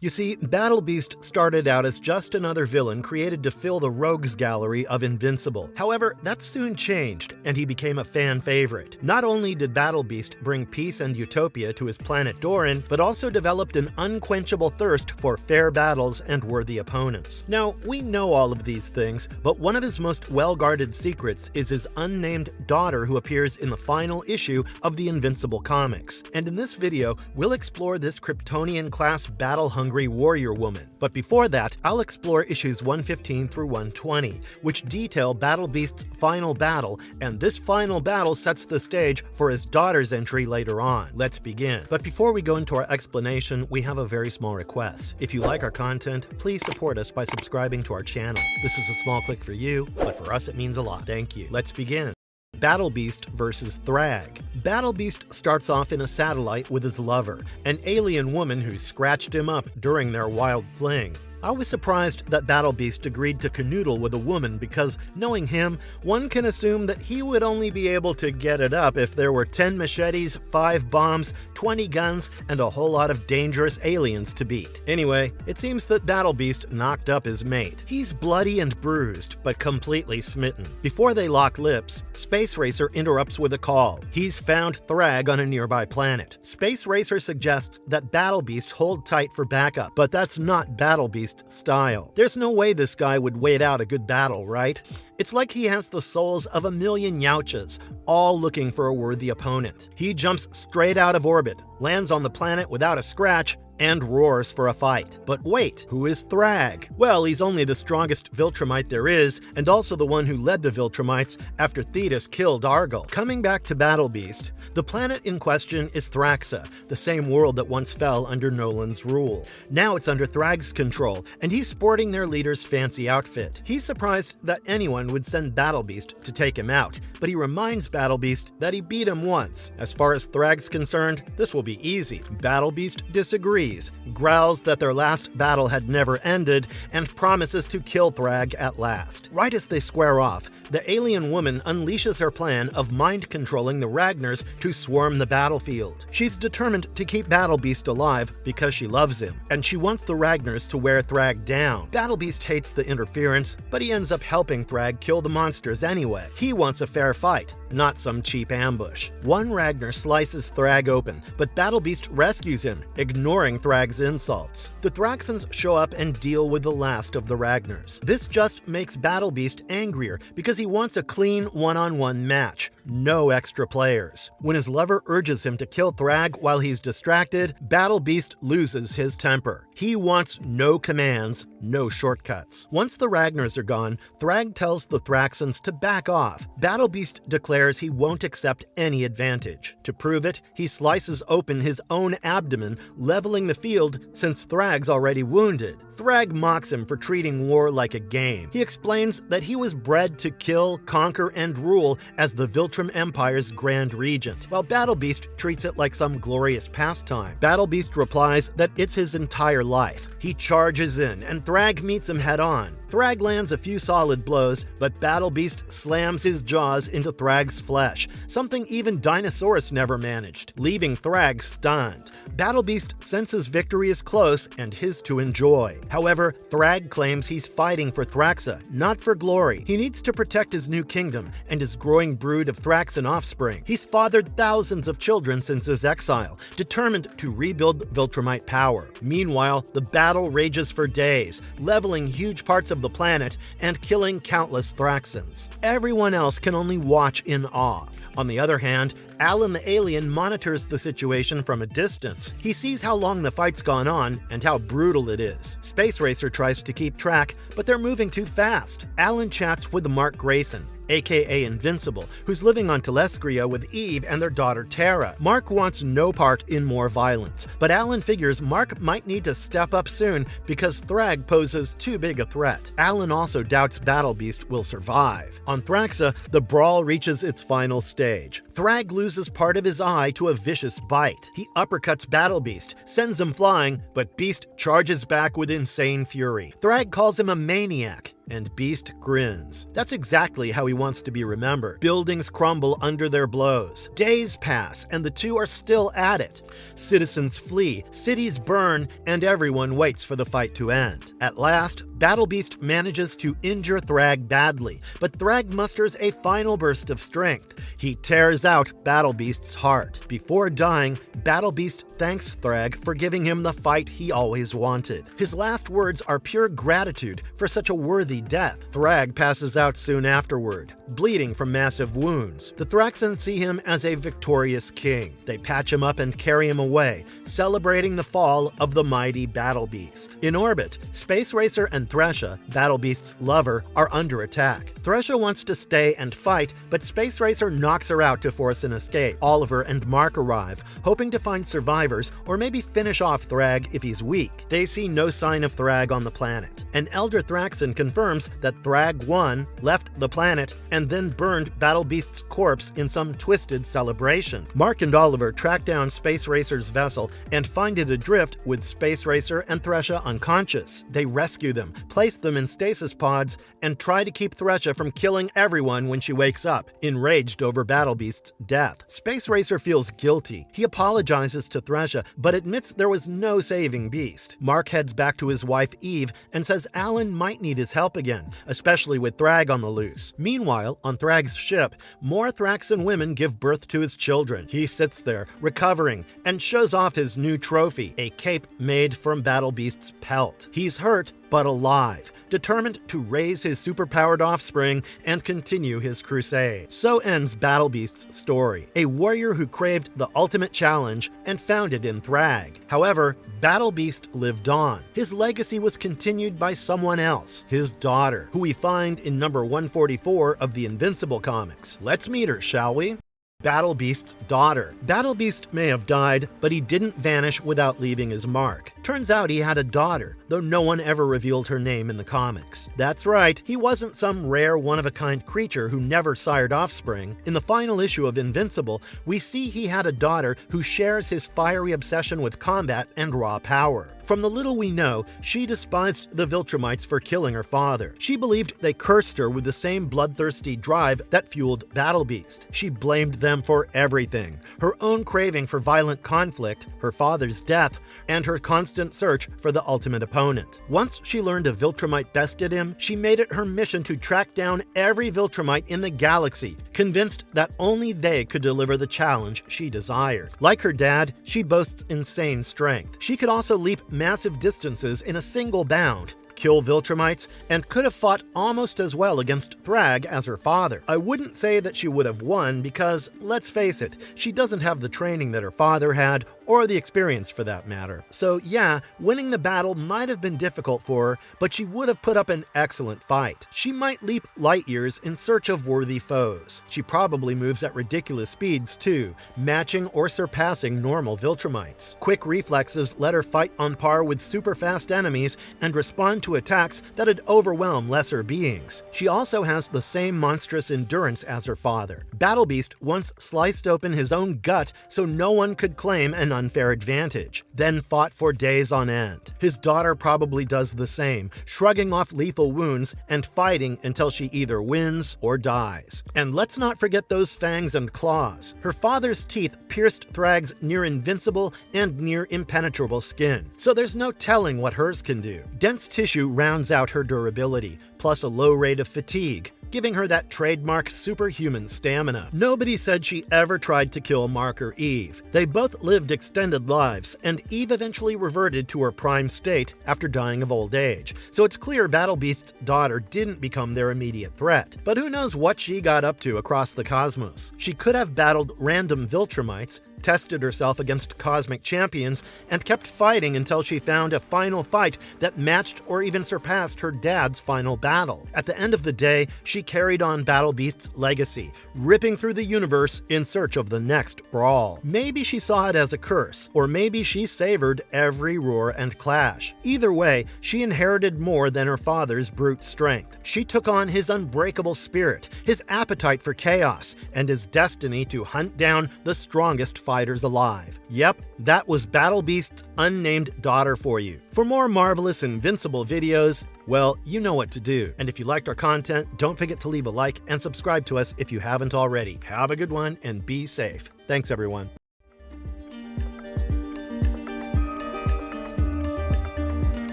You see, Battle Beast started out as just another villain created to fill the rogues gallery of Invincible. However, that soon changed, and he became a fan favorite. Not only did Battle Beast bring peace and utopia to his planet Doran, but also developed an unquenchable thirst for fair battles and worthy opponents. Now, we know all of these things, but one of his most well-guarded secrets is his unnamed daughter who appears in the final issue of the Invincible comics. And in this video, we'll explore this Kryptonian-class battle-hungry warrior woman. But before that, I'll explore issues 115 through 120, which detail Battle Beast's final battle, and this final battle sets the stage for his daughter's entry later on. Let's begin. But before we go into our explanation, we have a very small request. If you like our content, please support us by subscribing to our channel. This is a small click for you, but for us it means a lot. Thank you. Let's begin. Battle Beast versus Thragg. Battle Beast starts off in a satellite with his lover, an alien woman who scratched him up during their wild fling. I was surprised that Battle Beast agreed to canoodle with a woman because, knowing him, one can assume that he would only be able to get it up if there were 10 machetes, 5 bombs, 20 guns, and a whole lot of dangerous aliens to beat. Anyway, it seems that Battle Beast knocked up his mate. He's bloody and bruised, but completely smitten. Before they lock lips, Space Racer interrupts with a call. He's found Thragg on a nearby planet. Space Racer suggests that Battle Beast hold tight for backup, but that's not Battle Beast style. There's no way this guy would wait out a good battle, right? It's like he has the souls of a million Yautjas, all looking for a worthy opponent. He jumps straight out of orbit, lands on the planet without a scratch, and roars for a fight. But wait, who is Thragg? Well, he's only the strongest Viltrumite there is, and also the one who led the Viltrumites after Thetis killed Argyle. Coming back to Battle Beast, the planet in question is Thraxa, the same world that once fell under Nolan's rule. Now it's under Thragg's control, and he's sporting their leader's fancy outfit. He's surprised that anyone would send Battle Beast to take him out, but he reminds Battle Beast that he beat him once. As far as Thragg's concerned, this will be easy. Battle Beast disagrees, growls that their last battle had never ended, and promises to kill Thragg at last. Right as they square off, the alien woman unleashes her plan of mind-controlling the Ragnars to swarm the battlefield. She's determined to keep Battle Beast alive because she loves him, and she wants the Ragnars to wear Thragg down. Battle Beast hates the interference, but he ends up helping Thragg kill the monsters anyway. He wants a fair fight, not some cheap ambush. One Ragnar slices Thragg open, but Battle Beast rescues him, ignoring Thragg's insults. The Thraxans show up and deal with the last of the Ragnars. This just makes Battle Beast angrier because he wants a clean one-on-one match. No extra players. When his lover urges him to kill Thragg while he's distracted, Battle Beast loses his temper. He wants no commands, no shortcuts. Once the Ragnars are gone, Thragg tells the Thraxans to back off. Battle Beast declares he won't accept any advantage. To prove it, he slices open his own abdomen, leveling the field since Thragg's already wounded. Thragg mocks him for treating war like a game. He explains that he was bred to kill, conquer, and rule as the Viltrum Empire's Grand Regent, while Battle Beast treats it like some glorious pastime. Battle Beast replies that it's his entire life. He charges in, and Thragg meets him head-on. Thragg lands a few solid blows, but Battle Beast slams his jaws into Thragg's flesh, something even Dinosaurus never managed, leaving Thragg stunned. Battle Beast senses victory is close and his to enjoy. However, Thragg claims he's fighting for Thraxa, not for glory. He needs to protect his new kingdom and his growing brood of Thraxan offspring. He's fathered thousands of children since his exile, determined to rebuild Viltrumite power. Meanwhile, the battle rages for days, leveling huge parts of the planet and killing countless Thraxans. Everyone else can only watch in awe. On the other hand, Alan the alien monitors the situation from a distance. He sees how long the fight's gone on and how brutal it is. Space Racer tries to keep track, but they're moving too fast. Alan chats with Mark Grayson, aka Invincible, who's living on Telescria with Eve and their daughter Tara. Mark wants no part in more violence, but Alan figures Mark might need to step up soon because Thragg poses too big a threat. Alan also doubts Battle Beast will survive. On Thraxa, the brawl reaches its final stage. Thragg loses part of his eye to a vicious bite. He uppercuts Battle Beast, sends him flying, but Beast charges back with insane fury. Thragg calls him a maniac. And Beast grins. That's exactly how he wants to be remembered. Buildings crumble under their blows. Days pass, and the two are still at it. Citizens flee, cities burn, and everyone waits for the fight to end. At last, Battle Beast manages to injure Thragg badly, but Thragg musters a final burst of strength. He tears out Battle Beast's heart. Before dying, Battle Beast thanks Thragg for giving him the fight he always wanted. His last words are pure gratitude for such a worthy death. Thragg passes out soon afterward, bleeding from massive wounds. The Thraxans see him as a victorious king. They patch him up and carry him away, celebrating the fall of the mighty Battle Beast. In orbit, Space Racer and Thresha, Battle Beast's lover, are under attack. Thresha wants to stay and fight, but Space Racer knocks her out to force an escape. Oliver and Mark arrive, hoping to find survivors or maybe finish off Thragg if he's weak. They see no sign of Thragg on the planet. An Elder Thraxan confirms that Thragg won, left the planet, and then burned Battle Beast's corpse in some twisted celebration. Mark and Oliver track down Space Racer's vessel and find it adrift with Space Racer and Thresha unconscious. They rescue them, place them in stasis pods, and try to keep Thresha from killing everyone when she wakes up, enraged over Battle Beast's death. Space Racer feels guilty. He apologizes to Thresha, but admits there was no saving Beast. Mark heads back to his wife Eve and says Alan might need his help again, especially with Thragg on the loose. Meanwhile, on Thragg's ship, more Thraxan women give birth to his children. He sits there, recovering, and shows off his new trophy, a cape made from Battle Beast's pelt. He's hurt, but alive, determined to raise his superpowered offspring and continue his crusade. So ends Battle Beast's story, a warrior who craved the ultimate challenge and found it in Thragg. However, Battle Beast lived on. His legacy was continued by someone else, his daughter, who we find in number 144 of the Invincible comics. Let's meet her, shall we? Battle Beast's daughter. Battle Beast may have died, but he didn't vanish without leaving his mark. Turns out he had a daughter, though no one ever revealed her name in the comics. That's right, he wasn't some rare one-of-a-kind creature who never sired offspring. In the final issue of Invincible, we see he had a daughter who shares his fiery obsession with combat and raw power. From the little we know, she despised the Viltrumites for killing her father. She believed they cursed her with the same bloodthirsty drive that fueled Battle Beast. She blamed them for everything: her own craving for violent conflict, her father's death, and her constant search for the ultimate opponent. Once she learned a Viltrumite bested him, she made it her mission to track down every Viltrumite in the galaxy, convinced that only they could deliver the challenge she desired. Like her dad, she boasts insane strength. She could also leap massive distances in a single bound, kill Viltrumites, and could have fought almost as well against Thragg as her father. I wouldn't say that she would have won because, let's face it, she doesn't have the training that her father had, or the experience for that matter. So yeah, winning the battle might have been difficult for her, but she would have put up an excellent fight. She might leap light years in search of worthy foes. She probably moves at ridiculous speeds too, matching or surpassing normal Viltrumites. Quick reflexes let her fight on par with super fast enemies and respond to attacks that'd overwhelm lesser beings. She also has the same monstrous endurance as her father. Battle Beast once sliced open his own gut so no one could claim an unfair advantage, then fought for days on end. His daughter probably does the same, shrugging off lethal wounds and fighting until she either wins or dies. And let's not forget those fangs and claws. Her father's teeth pierced Thragg's near invincible and near impenetrable skin, so there's no telling what hers can do. Dense tissue rounds out her durability, plus a low rate of fatigue, giving her that trademark superhuman stamina. Nobody said she ever tried to kill Mark or Eve. They both lived extended lives, and Eve eventually reverted to her prime state after dying of old age, so it's clear Battle Beast's daughter didn't become their immediate threat. But who knows what she got up to across the cosmos? She could have battled random Viltrumites, tested herself against cosmic champions, and kept fighting until she found a final fight that matched or even surpassed her dad's final battle. At the end of the day, she carried on Battle Beast's legacy, ripping through the universe in search of the next brawl. Maybe she saw it as a curse, or maybe she savored every roar and clash. Either way, she inherited more than her father's brute strength. She took on his unbreakable spirit, his appetite for chaos, and his destiny to hunt down the strongest fighters alive. Yep, that was Battle Beast's unnamed daughter for you. For more marvelous Invincible videos, well, you know what to do. And if you liked our content, don't forget to leave a like and subscribe to us if you haven't already. Have a good one and be safe. Thanks, everyone.